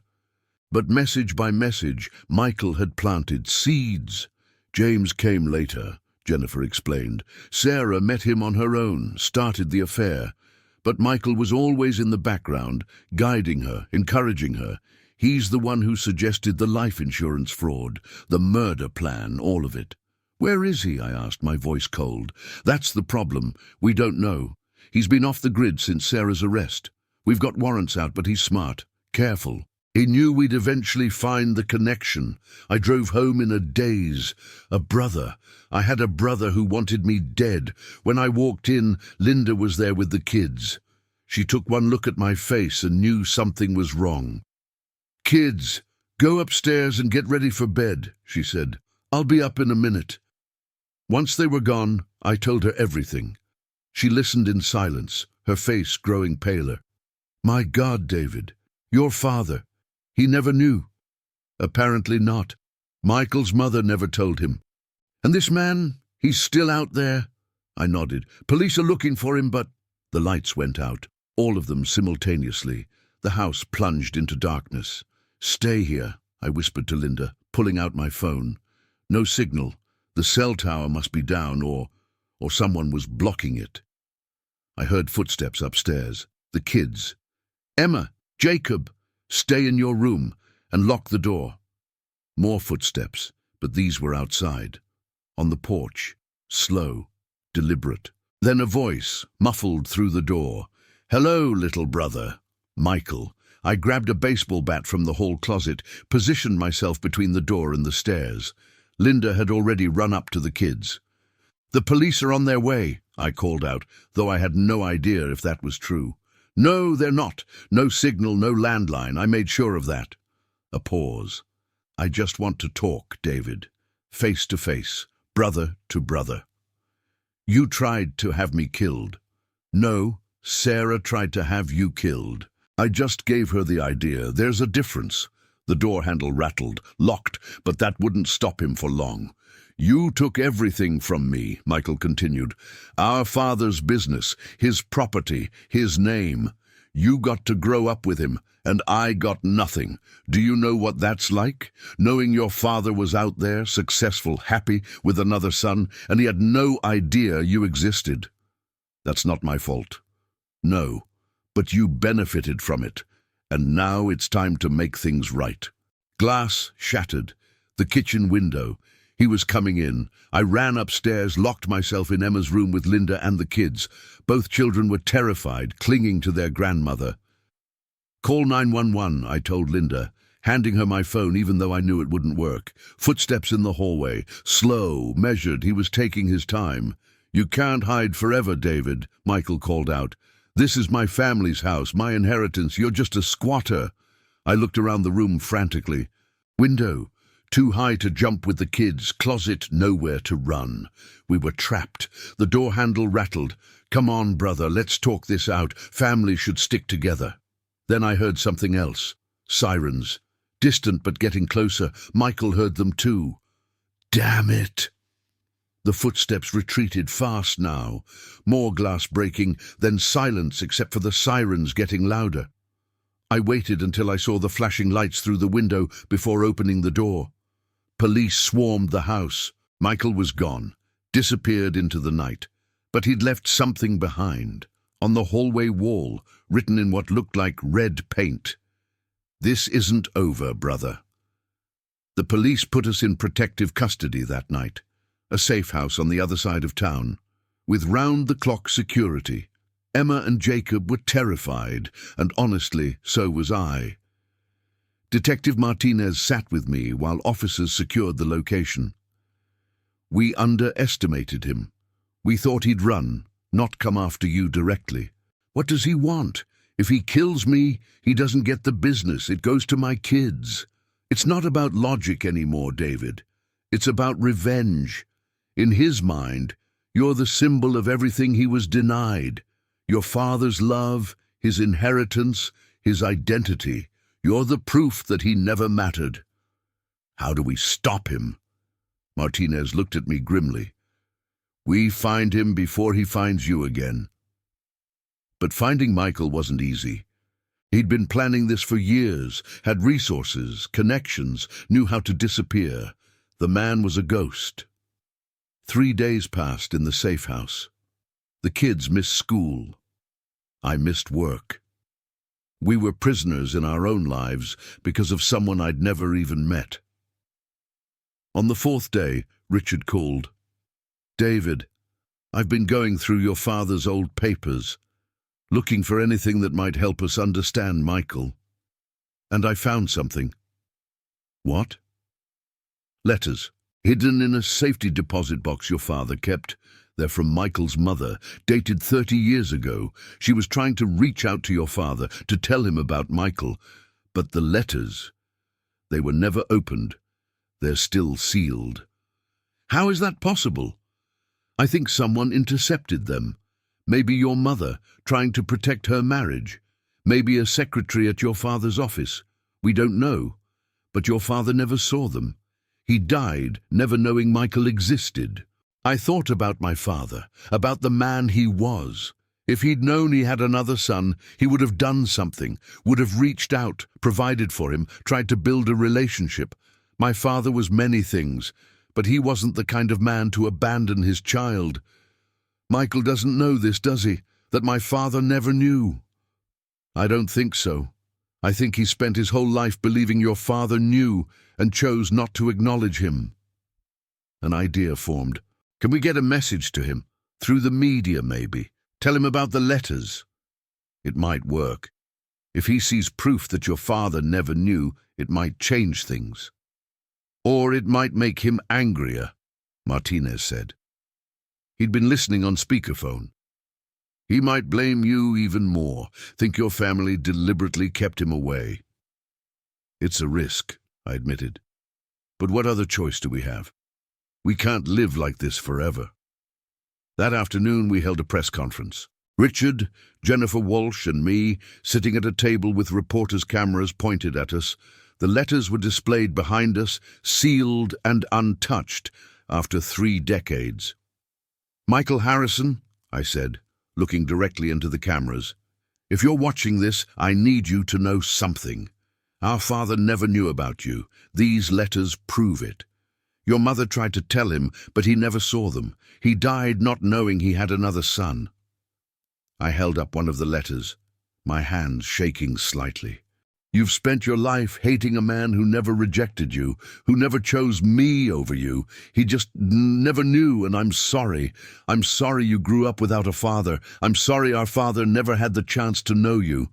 But message by message, Michael had planted seeds. James came later," Jennifer explained. "Sarah met him on her own, started the affair. But Michael was always in the background, guiding her, encouraging her. He's the one who suggested the life insurance fraud, the murder plan, all of it." "Where is he?" I asked, my voice cold. "That's the problem. We don't know. He's been off the grid since Sarah's arrest. We've got warrants out, but he's smart, careful. He knew we'd eventually find the connection. I drove home in a daze. A brother. I had a brother who wanted me dead. When I walked in, Linda was there with the kids. She took one look at my face and knew something was wrong. 'Kids, go upstairs and get ready for bed,' she said. 'I'll be up in a minute.' Once they were gone, I told her everything. She listened in silence, her face growing paler. 'My God, David, your father. He never knew.' 'Apparently not. Michael's mother never told him.' 'And this man, he's still out there?' I nodded. 'Police are looking for him, but—' The lights went out, all of them simultaneously. The house plunged into darkness. 'Stay here,' I whispered to Linda, pulling out my phone. No signal. The cell tower must be down, or someone was blocking it. I heard footsteps upstairs. The kids. 'Emma, Jacob, stay in your room and lock the door.' More footsteps, but these were outside. on the porch, slow, deliberate. Then a voice, muffled through the door. "Hello, little brother." Michael. I grabbed a baseball bat from the hall closet, positioned myself between the door and the stairs. Linda had already run up to the kids. "The police are on their way," I called out, though I had no idea if that was true. "No, they're not. No signal, no landline. I made sure of that." A pause. "I just want to talk, David. Face to face, brother to brother. You tried to have me killed." "No, Sarah tried to have you killed. I just gave her the idea. There's a difference." The door handle rattled, locked, but that wouldn't stop him for long. "You took everything from me," Michael continued. "Our father's business, his property, his name. You got to grow up with him, and I got nothing. Do you know what that's like? Knowing your father was out there, successful, happy, with another son, and he had no idea you existed. That's not my fault. No, but you benefited from it, and now it's time to make things right." Glass shattered. The kitchen window. He was coming in. I ran upstairs, locked myself in Emma's room with Linda and the kids. Both children were terrified, clinging to their grandmother. "Call 911, I told Linda, handing her my phone even though I knew it wouldn't work. Footsteps in the hallway. Slow, measured, he was taking his time. "You can't hide forever, David," Michael called out. "This is my family's house, my inheritance. You're just a squatter." I looked around the room frantically. Window. Too high to jump with the kids, closet nowhere to run. We were trapped. The door handle rattled. "Come on, brother, let's talk this out. Family should stick together." Then I heard something else. Sirens. Distant but getting closer. Michael heard them too. Damn it! The footsteps retreated fast now. More glass breaking, then silence except for the sirens getting louder. I waited until I saw the flashing lights through the window before opening the door. Police swarmed the house. Michael was gone, disappeared into the night. But he'd left something behind. On the hallway wall, written in what looked like red paint. "This isn't over, brother." The police put us in protective custody that night. A safe house on the other side of town, with round-the-clock security. Emma and Jacob were terrified, and honestly, so was I. Detective Martinez sat with me while officers secured the location. "We underestimated him. We thought he'd run, not come after you directly. What does he want? If he kills me, he doesn't get the business. It goes to my kids. It's not about logic anymore, David. It's about revenge. In his mind, you're the symbol of everything he was denied. Your father's love, his inheritance, his identity. You're the proof that he never mattered." "How do we stop him?" Martinez looked at me grimly. "We find him before he finds you again." But finding Michael wasn't easy. He'd been planning this for years, had resources, connections, knew how to disappear. The man was a ghost. 3 days passed in the safe house. The kids missed school. I missed work. We were prisoners in our own lives because of someone I'd never even met. On the 4th day, Richard called. "David, I've been going through your father's old papers, looking for anything that might help us understand Michael. And I found something." "What?" "Letters, hidden in a safety deposit box your father kept. They're from Michael's mother, dated 30 years ago. She was trying to reach out to your father, to tell him about Michael. But the letters, they were never opened. They're still sealed." "How is that possible?" "I think someone intercepted them. Maybe your mother, trying to protect her marriage. Maybe a secretary at your father's office. We don't know. But your father never saw them. He died, never knowing Michael existed. I thought about my father, about the man he was. If he'd known he had another son, he would have done something, would have reached out, provided for him, tried to build a relationship. My father was many things, but he wasn't the kind of man to abandon his child. Michael doesn't know this, does he? That my father never knew?" "I don't think so. I think he spent his whole life believing your father knew and chose not to acknowledge him." An idea formed. Can we get a message to him? Through the media, maybe? Tell him about the letters? It might work. If he sees proof that your father never knew, it might change things. Or it might make him angrier, Martinez said. He'd been listening on speakerphone. He might blame you even more, think your family deliberately kept him away. It's a risk, I admitted. But what other choice do we have? We can't live like this forever. That afternoon we held a press conference. Richard, Jennifer Walsh, and me, sitting at a table with reporters' cameras pointed at us. The letters were displayed behind us, sealed and untouched, after 3 decades. Michael Harrison, I said, looking directly into the cameras, if you're watching this, I need you to know something. Our father never knew about you. These letters prove it. Your mother tried to tell him, but he never saw them. He died not knowing he had another son. I held up one of the letters, my hand shaking slightly. You've spent your life hating a man who never rejected you, who never chose me over you. He just never knew, and I'm sorry. I'm sorry you grew up without a father. I'm sorry our father never had the chance to know you.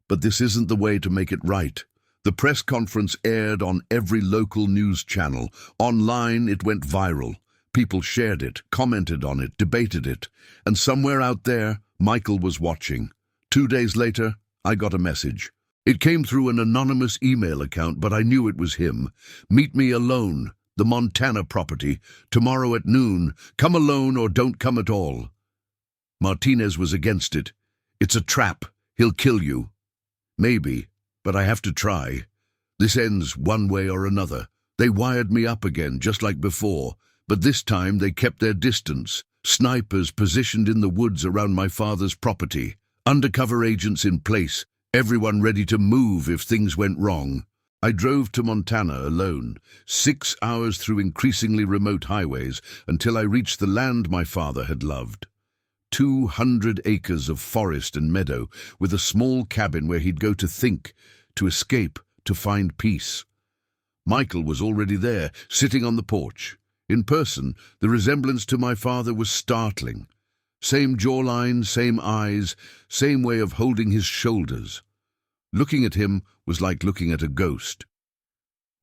But this isn't the way to make it right. The press conference aired on every local news channel. Online, it went viral. People shared it, commented on it, debated it. And somewhere out there, Michael was watching. 2 days later, I got a message. It came through an anonymous email account, but I knew it was him. Meet me alone, the Montana property, tomorrow at noon. Come alone or don't come at all. Martinez was against it. It's a trap. He'll kill you. Maybe, but I have to try. This ends one way or another. They wired me up again, just like before, but this time they kept their distance. Snipers positioned in the woods around my father's property. Undercover agents in place. Everyone ready to move if things went wrong. I drove to Montana alone, 6 hours through increasingly remote highways until I reached the land my father had loved. 200 acres of forest and meadow, with a small cabin where he'd go to think, to escape, to find peace. Michael was already there, sitting on the porch. In person, the resemblance to my father was startling. Same jawline, same eyes, same way of holding his shoulders. Looking at him was like looking at a ghost.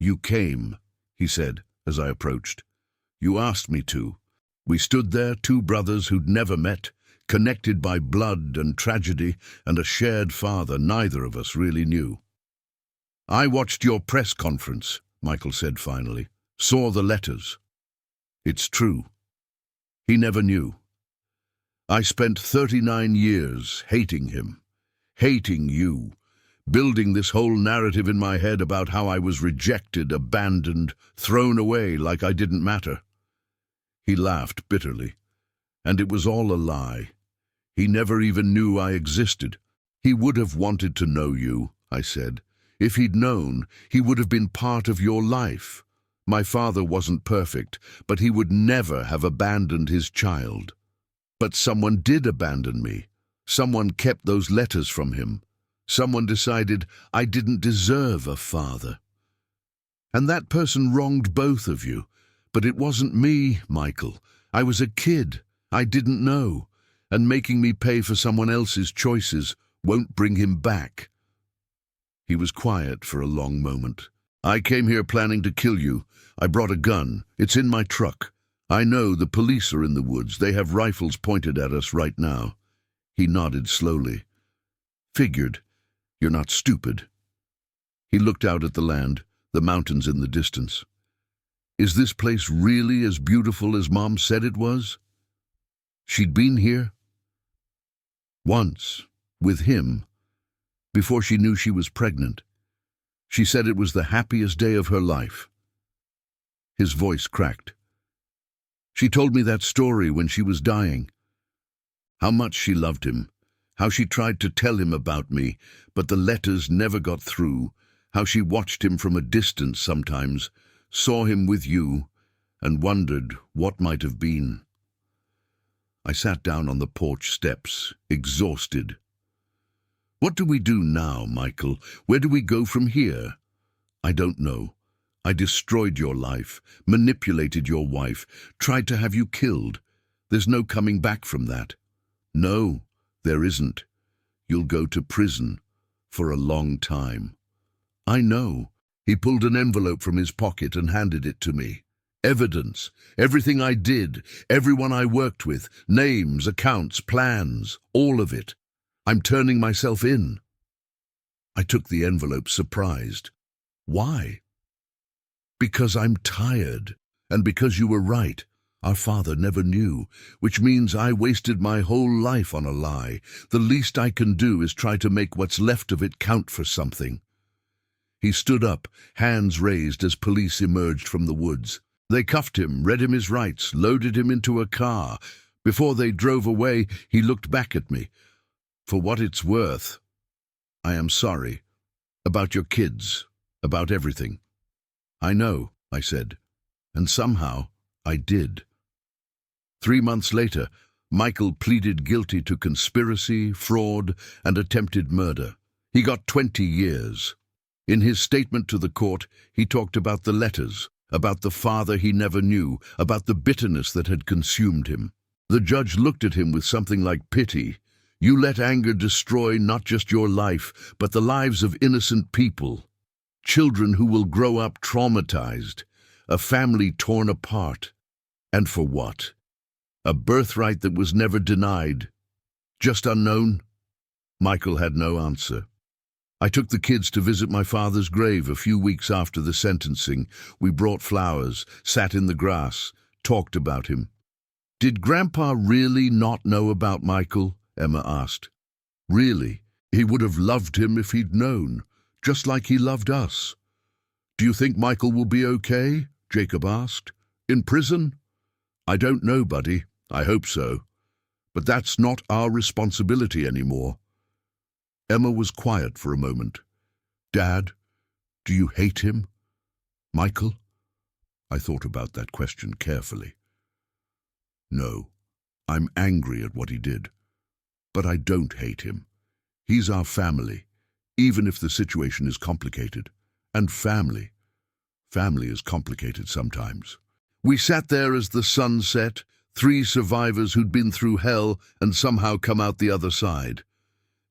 You came, he said as I approached. You asked me to. We stood there, 2 brothers who'd never met, connected by blood and tragedy and a shared father neither of us really knew. I watched your press conference, Michael said finally. Saw the letters. It's true. He never knew. I spent 39 years hating him, hating you, building this whole narrative in my head about how I was rejected, abandoned, thrown away like I didn't matter. He laughed bitterly, and it was all a lie. He never even knew I existed. He would have wanted to know you, I said. If he'd known, he would have been part of your life. My father wasn't perfect, but he would never have abandoned his child. But someone did abandon me. Someone kept those letters from him. Someone decided I didn't deserve a father. And that person wronged both of you. But it wasn't me, Michael. I was a kid. I didn't know. And making me pay for someone else's choices won't bring him back. He was quiet for a long moment. I came here planning to kill you. I brought a gun. It's in my truck. I know the police are in the woods. They have rifles pointed at us right now. He nodded slowly. Figured. You're not stupid. He looked out at the land, the mountains in the distance. Is this place really as beautiful as Mom said it was? She'd been here? Once, with him, before she knew she was pregnant. She said it was the happiest day of her life. His voice cracked. She told me that story when she was dying. How much she loved him. How she tried to tell him about me, but the letters never got through. How she watched him from a distance sometimes, saw him with you, and wondered what might have been. I sat down on the porch steps, exhausted. What do we do now, Michael? Where do we go from here? I don't know. I destroyed your life, manipulated your wife, tried to have you killed. There's no coming back from that. No, there isn't. You'll go to prison for a long time. I know. He pulled an envelope from his pocket and handed it to me. Evidence, everything I did, everyone I worked with, names, accounts, plans, all of it. I'm turning myself in. I took the envelope surprised. Why? Because I'm tired, and because you were right. Our father never knew, which means I wasted my whole life on a lie. The least I can do is try to make what's left of it count for something. He stood up, hands raised as police emerged from the woods. They cuffed him, read him his rights, loaded him into a car. Before they drove away, he looked back at me. For what it's worth, I am sorry. About your kids, about everything. I know, I said, and somehow I did. 3 months later, Michael pleaded guilty to conspiracy, fraud, and attempted murder. He got 20 years. In his statement to the court, he talked about the letters, about the father he never knew, about the bitterness that had consumed him. The judge looked at him with something like pity. You let anger destroy not just your life, but the lives of innocent people. Children who will grow up traumatized, a family torn apart. And for what? A birthright that was never denied. Just unknown? Michael had no answer. I took the kids to visit my father's grave a few weeks after the sentencing. We brought flowers, sat in the grass, talked about him. Did Grandpa really not know about Michael? Emma asked. Really? He would have loved him if he'd known, just like he loved us. Do you think Michael will be okay? Jacob asked. In prison? I don't know, buddy. I hope so. But that's not our responsibility anymore. Emma was quiet for a moment. Dad, do you hate him? Michael? I thought about that question carefully. No, I'm angry at what he did. But I don't hate him. He's our family, even if the situation is complicated. And family is complicated sometimes. We sat there as the sun set, 3 survivors who'd been through hell and somehow come out the other side.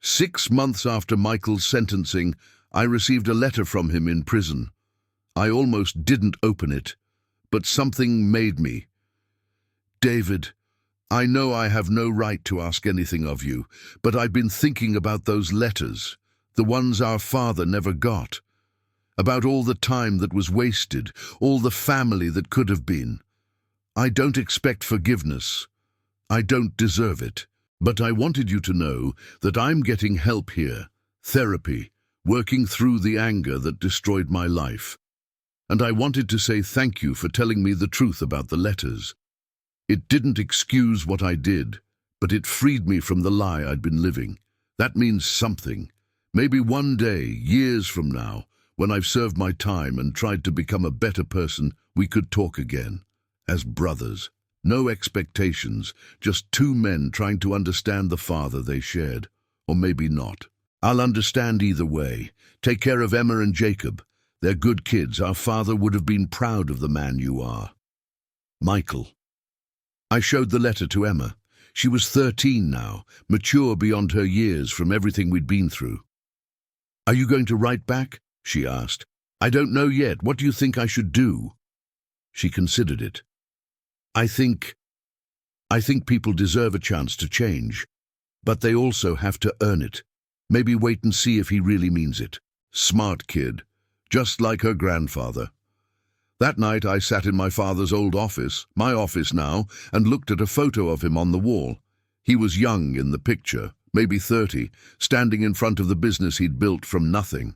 6 months after Michael's sentencing, I received a letter from him in prison. I almost didn't open it, but something made me. David, I know I have no right to ask anything of you, but I've been thinking about those letters, the ones our father never got, about all the time that was wasted, all the family that could have been. I don't expect forgiveness. I don't deserve it. But I wanted you to know that I'm getting help here, therapy, working through the anger that destroyed my life. And I wanted to say thank you for telling me the truth about the letters. It didn't excuse what I did, but it freed me from the lie I'd been living. That means something. Maybe one day, years from now, when I've served my time and tried to become a better person, we could talk again, as brothers. No expectations, just 2 men trying to understand the father they shared. Or maybe not. I'll understand either way. Take care of Emma and Jacob. They're good kids. Our father would have been proud of the man you are. Michael. I showed the letter to Emma. She was 13 now, mature beyond her years from everything we'd been through. Are you going to write back? She asked. I don't know yet. What do you think I should do? She considered it. I think people deserve a chance to change, but they also have to earn it. Maybe wait and see if he really means it. Smart kid, just like her grandfather. That night I sat in my father's old office, my office now, and looked at a photo of him on the wall. He was young in the picture, maybe 30, standing in front of the business he'd built from nothing.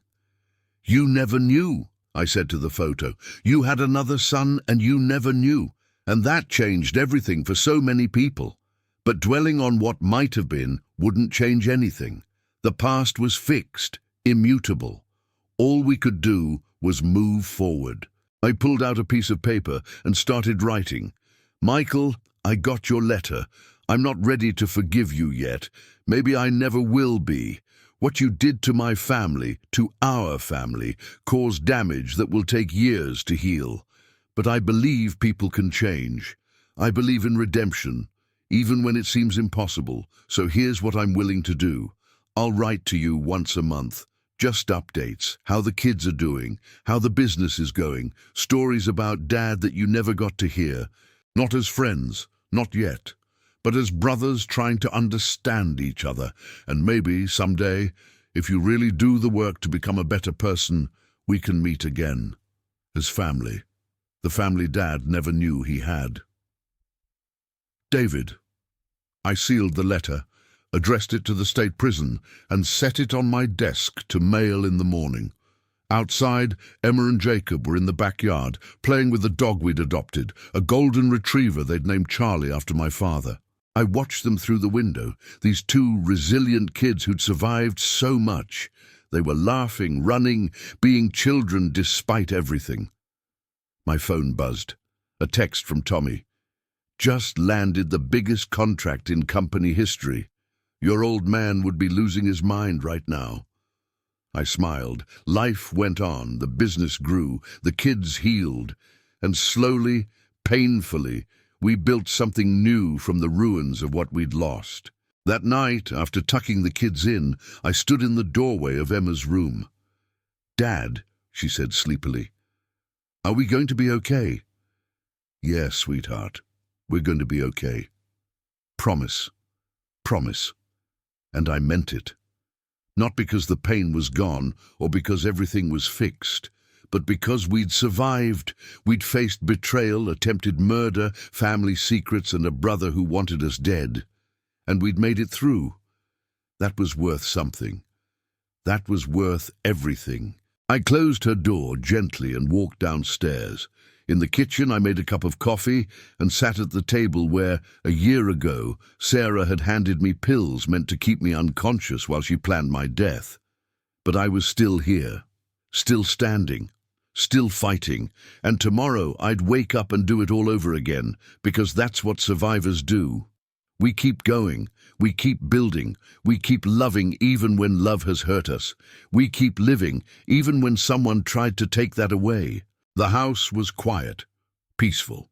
You never knew, I said to the photo. You had another son and you never knew. And that changed everything for so many people. But dwelling on what might have been wouldn't change anything. The past was fixed, immutable. All we could do was move forward. I pulled out a piece of paper and started writing. Michael, I got your letter. I'm not ready to forgive you yet. Maybe I never will be. What you did to my family, to our family, caused damage that will take years to heal. But I believe people can change. I believe in redemption, even when it seems impossible. So here's what I'm willing to do. I'll write to you once a month. Just updates, how the kids are doing, how the business is going, stories about Dad that you never got to hear. Not as friends, not yet, but as brothers trying to understand each other. And maybe someday, if you really do the work to become a better person, we can meet again. As family. The family Dad never knew he had. David. I sealed the letter, addressed it to the state prison, and set it on my desk to mail in the morning. Outside, Emma and Jacob were in the backyard, playing with the dog we'd adopted, a golden retriever they'd named Charlie after my father. I watched them through the window, these two resilient kids who'd survived so much. They were laughing, running, being children despite everything. My phone buzzed. A text from Tommy. Just landed the biggest contract in company history. Your old man would be losing his mind right now. I smiled. Life went on, the business grew, the kids healed, and slowly, painfully, we built something new from the ruins of what we'd lost. That night, after tucking the kids in, I stood in the doorway of Emma's room. "Dad," she said sleepily, "are we going to be okay?" "Yes, sweetheart, we're going to be okay. Promise. Promise." And I meant it. Not because the pain was gone or because everything was fixed, but because we'd survived. We'd faced betrayal, attempted murder, family secrets, and a brother who wanted us dead. And we'd made it through. That was worth something. That was worth everything. I closed her door gently and walked downstairs. In the kitchen, I made a cup of coffee and sat at the table where, a year ago, Sarah had handed me pills meant to keep me unconscious while she planned my death. But I was still here, still standing, still fighting, and tomorrow I'd wake up and do it all over again, because that's what survivors do. We keep going, we keep building, we keep loving even when love has hurt us. We keep living even when someone tried to take that away. The house was quiet, peaceful.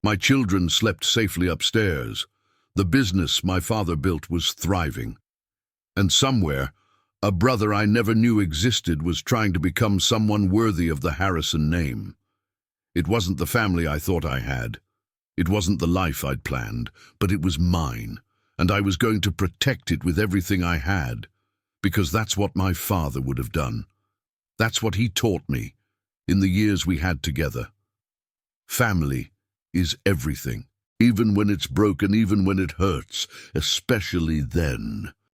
My children slept safely upstairs. The business my father built was thriving. And somewhere, a brother I never knew existed was trying to become someone worthy of the Harrison name. It wasn't the family I thought I had. It wasn't the life I'd planned, but it was mine, and I was going to protect it with everything I had, because that's what my father would have done. That's what he taught me. In the years we had together. Family is everything, even when it's broken, even when it hurts, especially then.